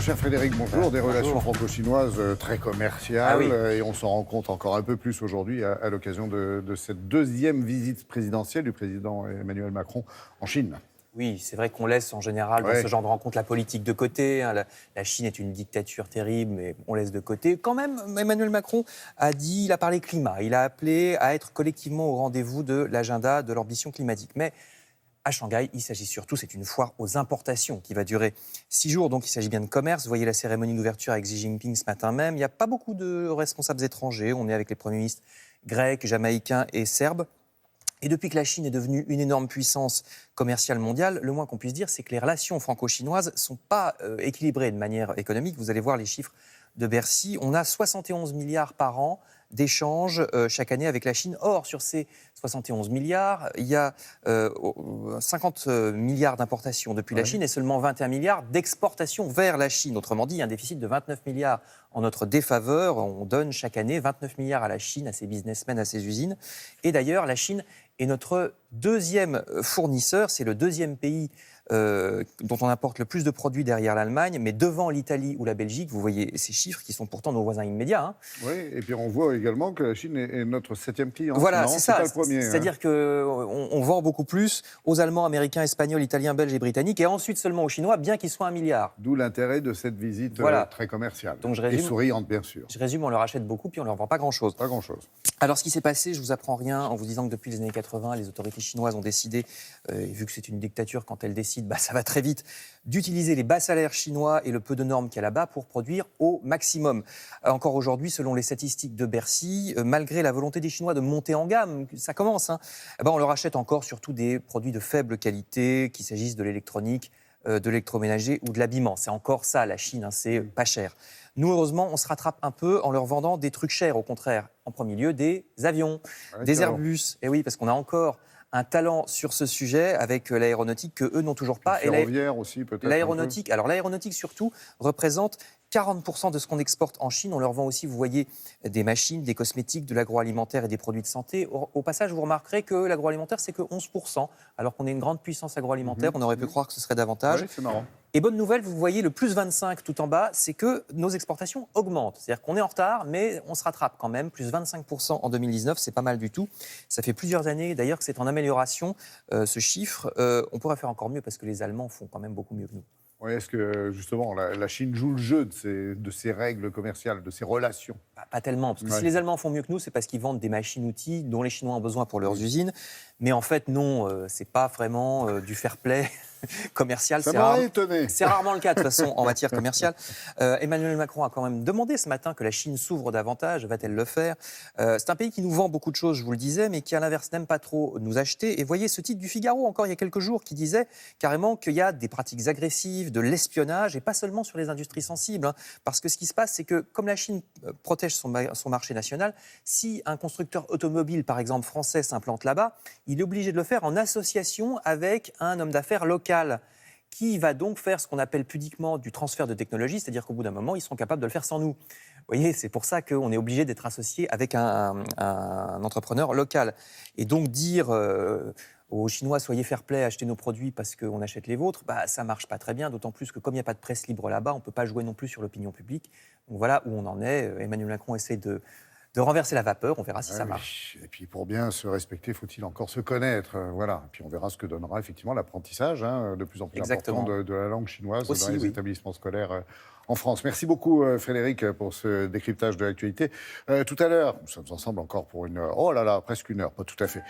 cher Frédéric, bonjour. Des relations franco-chinoises très commerciales. Ah oui. Et on s'en rend compte encore un peu plus aujourd'hui à l'occasion de cette deuxième visite présidentielle du président Emmanuel Macron en Chine. Oui, c'est vrai qu'on laisse en général dans ce genre de rencontres la politique de côté. La Chine est une dictature terrible, mais on laisse de côté. Quand même, Emmanuel Macron il a parlé climat. Il a appelé à être collectivement au rendez-vous de l'agenda de l'ambition climatique. Mais à Shanghai, il s'agit surtout, c'est une foire aux importations qui va durer 6 jours, donc il s'agit bien de commerce. Vous voyez la cérémonie d'ouverture avec Xi Jinping ce matin même. Il n'y a pas beaucoup de responsables étrangers. On est avec les premiers ministres grecs, jamaïcains et serbes. Et depuis que la Chine est devenue une énorme puissance commerciale mondiale, le moins qu'on puisse dire, c'est que les relations franco-chinoises ne sont pas équilibrées de manière économique. Vous allez voir les chiffres de Bercy. On a 71 milliards par an d'échanges chaque année avec la Chine. Or, sur ces 71 milliards, il y a 50 milliards d'importations depuis la Chine et seulement 21 milliards d'exportations vers la Chine. Autrement dit, il y a un déficit de 29 milliards en notre défaveur. On donne chaque année 29 milliards à la Chine, à ses businessmen, à ses usines. Et d'ailleurs, la Chine est notre deuxième fournisseur. C'est le deuxième pays dont on importe le plus de produits derrière l'Allemagne, mais devant l'Italie ou la Belgique. Vous voyez ces chiffres qui sont pourtant nos voisins immédiats. Hein. Oui, et puis on voit également que la Chine est notre 7e client. Voilà, c'est ça. Pas le premier, c'est-à-dire qu'on vend beaucoup plus aux Allemands, Américains, Espagnols, Italiens, Belges et Britanniques, et ensuite seulement aux Chinois, bien qu'ils soient 1 milliard. D'où l'intérêt de cette visite très commerciale. Donc je résume, et souriante, bien sûr. Je résume, on leur achète beaucoup, puis on leur vend pas grand-chose. Pas grand-chose. Alors, ce qui s'est passé, je vous apprends rien en vous disant que depuis les années 80, les autorités chinoises ont décidé, vu que c'est une dictature, quand elles décident, ça va très vite, d'utiliser les bas salaires chinois et le peu de normes qu'il y a là-bas pour produire au maximum. Encore aujourd'hui, selon les statistiques de Bercy, malgré la volonté des Chinois de monter en gamme, ça commence, on leur achète encore surtout des produits de faible qualité, qu'il s'agisse de l'électronique, de l'électroménager ou de l'habillement. C'est encore ça, la Chine, c'est pas cher. Nous, heureusement, on se rattrape un peu en leur vendant des trucs chers, au contraire. En premier lieu, des avions, des Airbus. Et oui, parce qu'on a encore un talent sur ce sujet avec l'aéronautique que eux n'ont toujours pas. Ferroviaire aussi, peut-être. L'aéronautique, l'aéronautique surtout représente 40% de ce qu'on exporte en Chine. On leur vend aussi, vous voyez, des machines, des cosmétiques, de l'agroalimentaire et des produits de santé. Au passage, vous remarquerez que l'agroalimentaire, c'est que 11%, alors qu'on est une grande puissance agroalimentaire. On aurait pu croire que ce serait davantage. Oui, c'est marrant. Et bonne nouvelle, vous voyez le plus 25 tout en bas, c'est que nos exportations augmentent. C'est-à-dire qu'on est en retard, mais on se rattrape quand même. Plus 25% en 2019, c'est pas mal du tout. Ça fait plusieurs années d'ailleurs que c'est en amélioration, ce chiffre. On pourrait faire encore mieux parce que les Allemands font quand même beaucoup mieux que nous. Oui, est-ce que justement la Chine joue le jeu de ces règles commerciales, de ces relations? Pas tellement, parce que si les Allemands font mieux que nous, c'est parce qu'ils vendent des machines-outils dont les Chinois ont besoin pour leurs usines. Mais en fait, non, c'est pas vraiment du fair play commercial. Ça m'aurait étonné. C'est rarement le cas, de toute façon, en matière commerciale. Emmanuel Macron a quand même demandé ce matin que la Chine s'ouvre davantage. Va-t-elle le faire? C'est un pays qui nous vend beaucoup de choses, je vous le disais, mais qui, à l'inverse, n'aime pas trop nous acheter. Et voyez ce titre du Figaro, encore il y a quelques jours, qui disait carrément qu'il y a des pratiques agressives, de l'espionnage, et pas seulement sur les industries sensibles. Parce que ce qui se passe, c'est que comme la Chine protège son marché national, si un constructeur automobile, par exemple français, s'implante là-bas, il est obligé de le faire en association avec un homme d'affaires local qui va donc faire ce qu'on appelle pudiquement du transfert de technologie, c'est-à-dire qu'au bout d'un moment, ils seront capables de le faire sans nous. Vous voyez, c'est pour ça qu'on est obligé d'être associé avec un entrepreneur local. Et donc dire aux Chinois, soyez fair-play, achetez nos produits parce qu'on achète les vôtres, ça ne marche pas très bien, d'autant plus que comme il n'y a pas de presse libre là-bas, on ne peut pas jouer non plus sur l'opinion publique. Donc voilà où on en est. Emmanuel Macron essaie de renverser la vapeur, on verra si ça marche. Et puis pour bien se respecter, faut-il encore se connaître, voilà. Et puis on verra ce que donnera effectivement l'apprentissage de plus en plus important de la langue chinoise dans les établissements scolaires en France. Merci beaucoup Frédéric pour ce décryptage de l'actualité. Tout à l'heure, nous sommes ensemble encore pour presque une heure, pas tout à fait.